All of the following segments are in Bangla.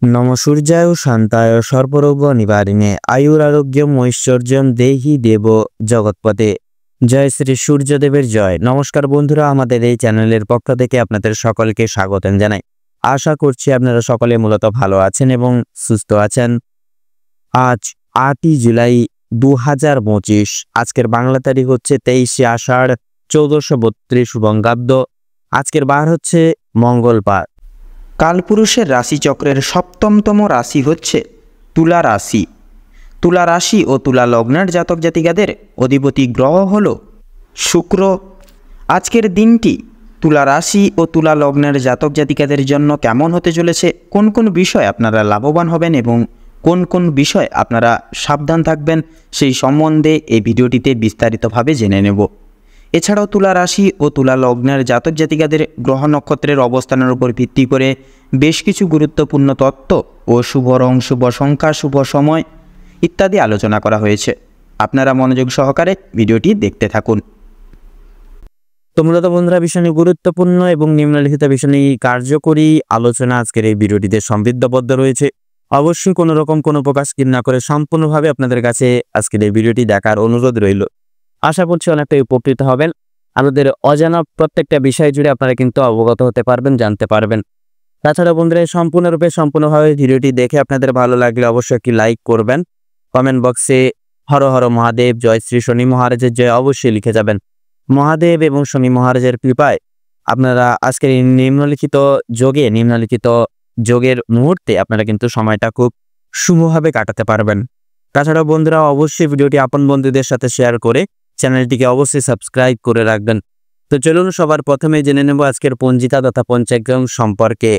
নম সূর্যায় শান্তায় সর্বরোগ নিবারিণে আয়ুরারোগ্যম ঐশ্বর্যম দেহি দেব জগৎপতে। জয় শ্রী সূর্যদেবের জয়। নমস্কার বন্ধুরা, আমাদের এই চ্যানেলের পক্ষ থেকে আপনাদের সকলকে স্বাগতম জানাই। আশা করছি আপনারা সকলে মূলত ভালো আছেন এবং সুস্থ আছেন। আজ 8ই জুলাই 2025। আজকের বাংলা তারিখ হচ্ছে 23শে আষাঢ় 1432 বঙ্গাব্দ। আজকের বার হচ্ছে মঙ্গলবার। কালপুরুষের রাশিচক্রের সপ্তমতম রাশি হচ্ছে তুলা রাশি। তুলা রাশি ও তুলা লগ্নের জাতক জাতিকাদের অধিপতি গ্রহ হল শুক্র। আজকের দিনটি তুলা রাশি ও তুলা লগ্নের জাতক জাতিকাদের জন্য কেমন হতে চলেছে, কোন কোন বিষয় আপনারা লাভবান হবেন এবং কোন কোন বিষয় আপনারা সাবধান থাকবেন, সেই সম্বন্ধে এই ভিডিওটিতে বিস্তারিতভাবে জেনে নেব। এছাড়াও তুলা রাশি ও তুলা লগ্নের জাতক জাতিকাদের গ্রহ নক্ষত্রের অবস্থানের উপর ভিত্তি করে বেশ কিছু গুরুত্বপূর্ণ তত্ত্ব ও শুভ রং, শুভ সংখ্যা, শুভ সময় ইত্যাদি আলোচনা করা হয়েছে। আপনারা মনোযোগ সহকারে ভিডিওটি দেখতে থাকুন। তো মূলত বন্ধুরা, ভীষণ গুরুত্বপূর্ণ এবং নিম্নলিখিত ভীষণই কার্যকরী আলোচনা আজকের এই ভিডিওটিতে সমৃদ্ধবদ্ধ রয়েছে। অবশ্যই কোনো রকম কোনো প্রকাশ স্কিপ না করে সম্পূর্ণভাবে আপনাদের কাছে আজকের এই ভিডিওটি দেখার অনুরোধ রইল। আশা করছি অনেকটাই উপকৃত হবেন। আমাদের অজানা প্রত্যেকটা বিষয় জুড়ে আপনারা কিন্তু অবগত হতে পারবেন, জানতে পারবেন। তাছাড়া বন্ধুরা, সম্পূর্ণভাবে ভিডিওটি দেখে আপনাদের ভালো লাগলে অবশ্যই একটি লাইক করবেন। কমেন্ট বক্সে হর হর মহাদেব, জয় শ্রী শনি মহারাজের জয় অবশ্যই লিখে যাবেন। মহাদেব এবং শনি মহারাজের কৃপায় আপনারা আজকের এই নিম্নলিখিত যোগের মুহূর্তে আপনারা কিন্তু সময়টা খুব শুভভাবে কাটাতে পারবেন। তাছাড়া বন্ধুরা, অবশ্যই ভিডিওটি আপন বন্ধুদের সাথে শেয়ার করে চ্যানেলটিকে অবশ্যই সাবস্ক্রাইব করে রাখবেন। তো চলুন সবার প্রথমে জেনে নেব আজকের পঞ্জিকা তথা পঞ্চাঙ্গ সম্পর্কে।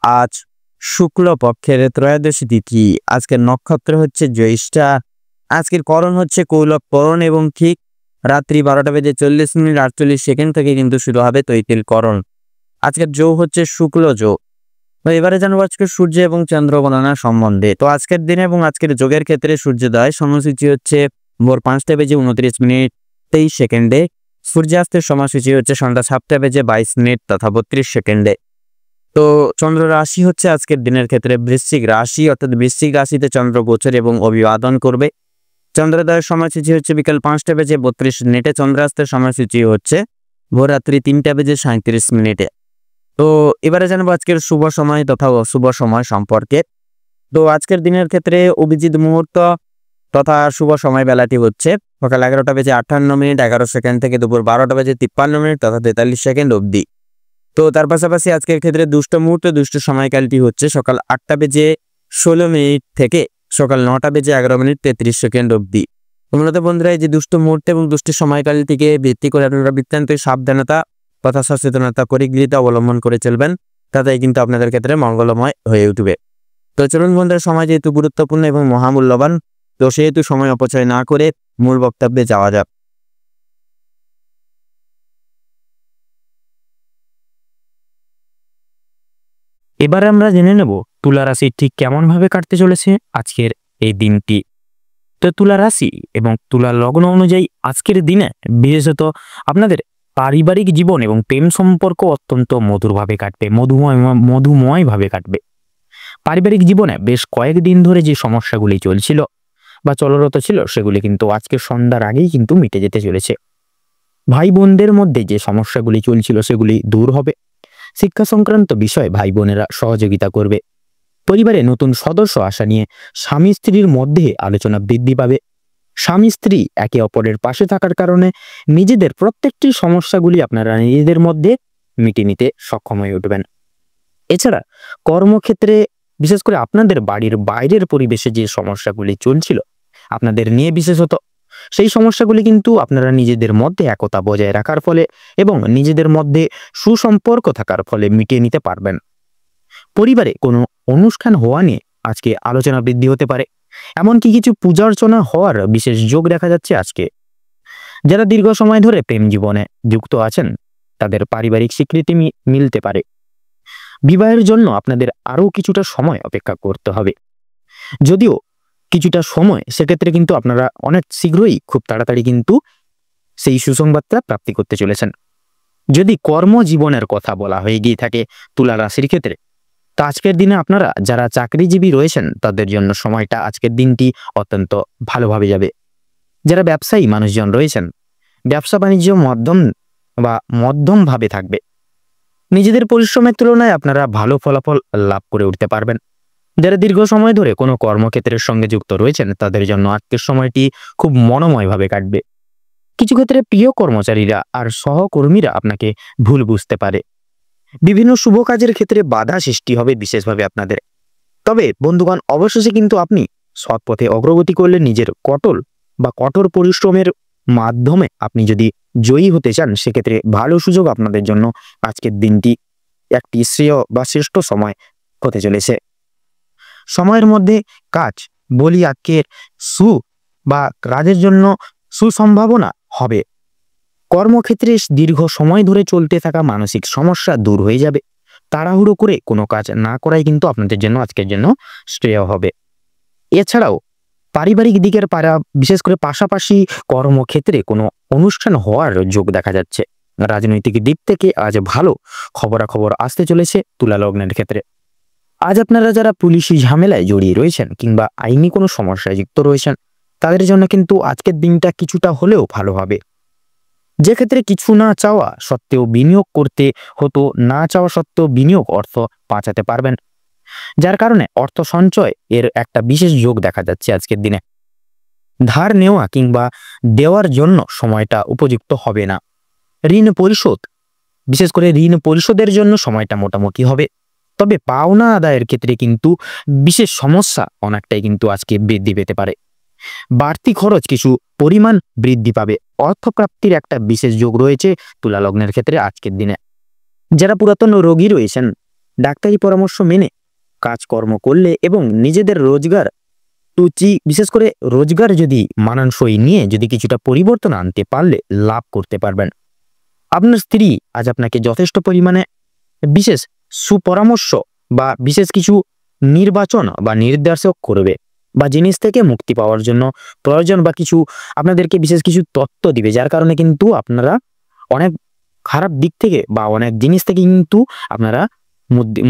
আজ শুক্ল পক্ষের ত্রয়োদশী তিথি। আজকের নক্ষত্র হচ্ছে জ্যৈষ্ঠা। আজকের করণ হচ্ছে কৌলব করণ এবং ঠিক রাত্রি 12:40:48 থেকে কিন্তু শুরু হবে তৈতিল করণ। আজকের যোগ হচ্ছে শুক্ল যোগ। তো এবারে জানবো আজকে সূর্য এবং চন্দ্র গণনা সম্বন্ধে। তো আজকের দিনে এবং আজকের যোগের ক্ষেত্রে সূর্যোদয় সময়সূচি হচ্ছে ভোর 5:29:23। সূর্যাস্তের সময়সূচি হচ্ছে সন্ধ্যা 7:22 তথা 32। তো চন্দ্র রাশি হচ্ছে আজকের দিনের ক্ষেত্রে বৃশ্চিক রাশি, অর্থাৎ বৃশ্চিক রাশিতে চন্দ্র গোচর এবং অভিবাদন করবে। চন্দ্রোদয়ের সময়সূচি হচ্ছে বিকাল 5:32। চন্দ্রাস্তের সময়সূচি হচ্ছে ভোররাত্রি 3:37। তো এবারে জানবো আজকের শুভ সময় তথা অশুভ সময় সম্পর্কে। তো আজকের দিনের ক্ষেত্রে অভিজিৎ মুহূর্ত তথা শুভ সময় বেলাটি হচ্ছে সকাল 11:58 থেকে দুপুর 12:53 তথা 43 অবধি। তো তার পাশাপাশি আজকের ক্ষেত্রে দুষ্ট মুহূর্ত, দুষ্ট সময়কালটি হচ্ছে সকাল 8:16 থেকে সকাল 9:11:33 অবধি। মূলত বন্ধুরা, এই যে দুষ্ট মুহূর্ত এবং দুষ্ট সময়কালটিকে ভিত্তি করে আপনারা বৃত্তান্ত সাবধানতা তথা সচেতনতা পরিগৃহীত অবলম্বন করে চলবেন, তাতেই কিন্তু আপনাদের ক্ষেত্রে মঙ্গলময় হয়ে উঠবে। তো চলুন বন্ধুরা, সময় যেহেতু গুরুত্বপূর্ণ এবং মহামূল্যবান, তো সেহেতু সময় অপচয় না করে মূল বক্তব্যে যাওয়া যাক। এবারে আমরা জেনে নেব তুলা রাশি ঠিক কেমন ভাবে কাটতে চলেছে আজকের এই দিনটি। তো তুলা রাশি এবং তুলা লগ্ন অনুযায়ী আজকের দিনে বিশেষত আপনাদের পারিবারিক জীবন এবং প্রেম সম্পর্ক অত্যন্ত মধুরভাবে কাটবে, মধুময়ভাবে কাটবে। পারিবারিক জীবনে বেশ কয়েকদিন ধরে যে সমস্যাগুলি চলছিল বা চলরত ছিল, সেগুলি কিন্তু আজকে সন্ধ্যার আগেই কিন্তু মিটে যেতে চলেছে। ভাই বোনদের মধ্যে যে সমস্যাগুলি চলছিল সেগুলি দূর হবে। শিক্ষা সংক্রান্ত বিষয়ে ভাই বোনেরা সহযোগিতা করবে। পরিবারে নতুন সদস্য আসা নিয়ে স্বামী স্ত্রীর মধ্যে আলোচনা বৃদ্ধি পাবে। স্বামী স্ত্রী একে অপরের পাশে থাকার কারণে নিজেদের প্রত্যেকটি সমস্যাগুলি আপনারা নিজেদের মধ্যে মিটিয়ে নিতে সক্ষম হয়ে উঠবেন। এছাড়া কর্মক্ষেত্রে বিশেষ করে আপনাদের বাড়ির বাইরের পরিবেশে যে সমস্যাগুলি চলছিল আপনাদের নিয়ে বিশেষত, সেই সমস্যাগুলি কিন্তু আপনারা নিজেদের মধ্যে একতা বজায় রাখার ফলে এবং নিজেদের মধ্যে সুসম্পর্ক থাকার ফলে মিটিয়ে নিতে পারবেন। পরিবারে কোনো অনুষ্ঠান হওয়া নিয়ে আজকে আলোচনা বৃদ্ধি হতে পারে। এমনকি কিছু পূজা অর্চনা হওয়ার বিশেষ যোগ দেখা যাচ্ছে আজকে। যারা দীর্ঘ সময় ধরে প্রেম জীবনে যুক্ত আছেন তাদের পারিবারিক স্বীকৃতি মিলতে পারে। বিবাহের জন্য আপনাদের আরও কিছুটা সময় অপেক্ষা করতে হবে। যদিও কিছুটা সময়, সেক্ষেত্রে কিন্তু আপনারা অনেক শীঘ্রই খুব তাড়াতাড়ি কিন্তু সেই সুসংবাদটা প্রাপ্তি করতে চলেছেন। যদি কর্মজীবনের কথা বলা হয়ে গিয়ে থাকে তুলা রাশির ক্ষেত্রে, তো আজকের দিনে আপনারা যারা চাকরিজীবী রয়েছেন তাদের জন্য সময়টা আজকের দিনটি অত্যন্ত ভালোভাবে যাবে। যারা ব্যবসায়ী মানুষজন রয়েছেন, ব্যবসা বাণিজ্য মধ্যমভাবে থাকবে। নিজেদের পরিশ্রমের তুলনায় আপনারা ভালো ফলাফল লাভ করে উঠতে পারবেন। যারা দীর্ঘ সময় ধরে কোনো কর্মক্ষেত্রের সঙ্গে যুক্ত রয়েছেন তাদের জন্য আজকের সময়টি খুব মনোময়ভাবে কাটবে। কিছু ক্ষেত্রে প্রিয় কর্মচারীরা আর সহকর্মীরা আপনাকে ভুল বুঝতে পারে। বিভিন্ন শুভ কাজের ক্ষেত্রে বাধা সৃষ্টি হবে বিশেষভাবে আপনাদের। তবে বন্ধুগণ, অবশেষে কিন্তু আপনি সৎ পথে অগ্রগতি করলে নিজের কঠোর পরিশ্রমের মাধ্যমে আপনি যদি জয়ী হতে চান, সেক্ষেত্রে ভালো সুযোগ আপনাদের জন্য আজকের দিনটি একটি শ্রেয় বা শ্রেষ্ঠ সময় হতে চলেছে। সময়ের মধ্যে আজকের কাজের জন্য সুসম্ভাবনা হবে। কর্মক্ষেত্রে দীর্ঘ সময় ধরে চলতে থাকা মানসিক সমস্যা দূর হয়ে যাবে। তাড়াহুড়ো করে কোনো কাজ না করাই কিন্তু আপনাদের জন্য আজকের জন্য শ্রেয় হবে। এছাড়াও পারিবারিক দিকের বিশেষ করে পাশাপাশি কর্মক্ষেত্রে কোনো অনুষ্ঠান হওয়ার যোগ দেখা যাচ্ছে। রাজনৈতিক দিক থেকে আজ ভালো খবরাখবর আসতে চলেছে তুলা লগ্নের ক্ষেত্রে। আজ আপনারা যারা পুলিশি ঝামেলায় জড়িয়ে রয়েছেন কিংবা আইনি কোনো সমস্যায় যুক্ত রয়েছেন তাদের জন্য কিন্তু আজকের দিনটা কিছুটা হলেও ভালো হবে। যে ক্ষেত্রে কিছু না চাওয়া সত্ত্বেও বিনিয়োগ করতে হতো, না চাওয়া সত্ত্বেও বিনিয়োগ অর্থ বাঁচাতে পারবেন, যার কারণে অর্থ সঞ্চয় এর একটা বিশেষ যোগ দেখা যাচ্ছে আজকের দিনে। ধার নেওয়া কিংবা দেওয়ার জন্য সময়টা উপযুক্ত হবে না। বিশেষ করে ঋণ পরিশোধের জন্য সময়টা মোটামুটি হবে। তবে পাওনা আদায়ের ক্ষেত্রে কিন্তু বিশেষ সমস্যা অনেকটাই কিন্তু আজকে বৃদ্ধি পেতে পারে। বাড়তি খরচ কিছু পরিমাণ বৃদ্ধি পাবে। অর্থপ্রাপ্তির একটা বিশেষ যোগ রয়েছে তুলা লগ্নের ক্ষেত্রে আজকের দিনে। যারা পুরাতন রোগী রয়েছেন, ডাক্তারি পরামর্শ মেনে কাজকর্ম করলে এবং নিজেদের বিশেষ করে রোজগার যদি মানানসই নিয়ে যদি কিছুটা পরিবর্তন আনতে পারলে লাভ করতে পারবেন। আপনার স্ত্রী আজ আপনাকে যথেষ্ট পরিমাণে বিশেষ সুপরামর্শ বা বিশেষ কিছু নির্বাচন বা নির্দেশক করবে, বা জিনিস থেকে মুক্তি পাওয়ার জন্য প্রয়োজন বা কিছু আপনাদেরকে বিশেষ কিছু তথ্য দিবে, যার কারণে কিন্তু আপনারা অনেক খারাপ দিক থেকে বা অনেক জিনিস থেকে কিন্তু আপনারা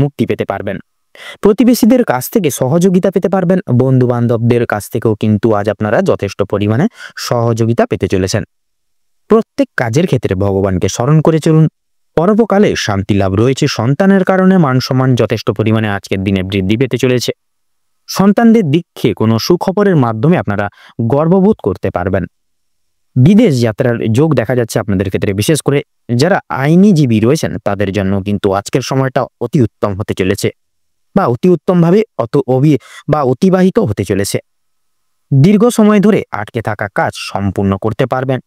মুক্তি পেতে পারবেন। প্রতিবেশীদের কাছ থেকে সহযোগিতা পেতে পারবেন। বন্ধু বান্ধবদের কাছ থেকেও কিন্তু আজ আপনারা যথেষ্ট পরিমাণে সহযোগিতা পেতে চলেছেন। প্রত্যেক কাজের ক্ষেত্রে ভগবানকে স্মরণ করে চলুন। পরবকালে শান্তি লাভ রয়েছে। সন্তানের কারণে মান সম্মান যথেষ্ট পরিমাণে আজকের দিনে বৃদ্ধি পেতে চলেছে। সন্তানদের দিকে কোনো সুখবরের মাধ্যমে আপনারা গর্ববোধ করতে পারবেন। বিদেশ যাত্রার যোগ দেখা যাচ্ছে আপনাদের ক্ষেত্রে। বিশেষ করে যারা আইনজীবী রয়েছেন তাদের জন্য কিন্তু আজকের সময়টা অতি উত্তম হতে চলেছে, বা অতি উত্তমভাবে অতিবাহিত হতে চলেছে। দীর্ঘ সময় ধরে আটকে থাকা কাজ সম্পূর্ণ করতে পারবেন।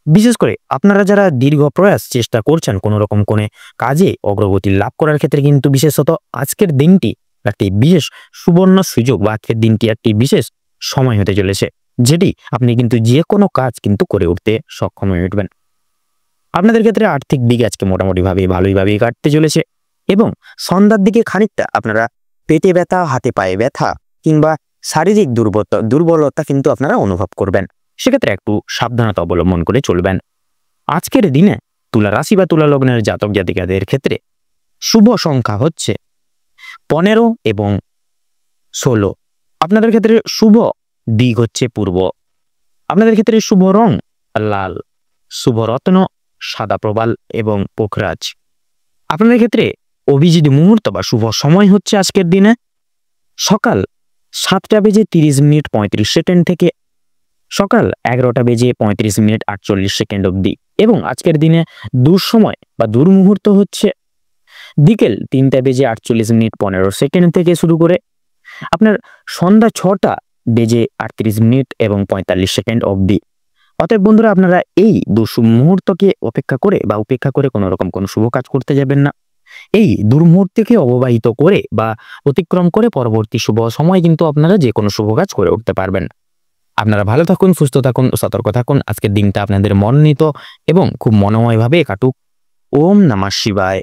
বিশেষ করে আপনারা যারা দীর্ঘ প্রয়াস চেষ্টা করছেন কোনো রকম কোনো কাজে অগ্রগতি লাভ করার ক্ষেত্রে কিন্তু বিশেষত আজকের দিনটি একটি বিশেষ সুবর্ণ সুযোগ, বা আজকের দিনটি একটি বিশেষ সময় হতে চলেছে, যেটি আপনি কিন্তু যে কোনো কাজ কিন্তু করে উঠতে সক্ষম হয়ে উঠবেন। আপনাদের ক্ষেত্রে আর্থিক দিক আজকে মোটামুটিভাবে ভালোইভাবেই কাটতে চলেছে, এবং সন্ধ্যার দিকে খানিকটা আপনারা পেটে ব্যথা, হাতে পায়ে ব্যথা কিংবা শারীরিক দুর্বলতা কিন্তু আপনারা অনুভব করবেন। সেক্ষেত্রে একটু সাবধানতা অবলম্বন করে চলবেন। আজকের দিনে তুলা রাশি বা তুলা লগ্নের জাতক জাতিকাদের ক্ষেত্রে শুভ সংখ্যা হচ্ছে 15 এবং 16। আপনাদের ক্ষেত্রে শুভ দিক হচ্ছে পূর্ব। আপনাদের ক্ষেত্রে শুভ রং লাল, শুভ রত্ন সাদা প্রবাল এবং পোখরাজ। আপনাদের ক্ষেত্রে অভিজিৎ মুহূর্ত বা শুভ সময় হচ্ছে আজকের দিনে সকাল 7:30 থেকে সকাল 11:35 অবধি, এবং আজকের দিনে দুঃসময় বা দুর্মুহূর্ত হচ্ছে বিকেল 3:48 থেকে শুরু করে আপনার সন্ধ্যা 6:38 এবং 45 অবধি। অতএব বন্ধুরা, আপনারা এই দুঃমুহূর্তকে উপেক্ষা করে কোনো রকম কোনো শুভ কাজ করতে যাবেন না। এই দুর্মুহূর্তকে অববাহিত করে বা অতিক্রম করে পরবর্তী শুভ সময় কিন্তু আপনারা যে কোনো শুভ কাজ করে উঠতে পারবেন। আপনারা ভালো থাকুন, সুস্থ থাকুন, সতর্ক থাকুন। আজকের দিনটা আপনাদের মনোনীত এবং খুব মনোময়ভাবে কাটুক। ওম নমঃ শিবায়।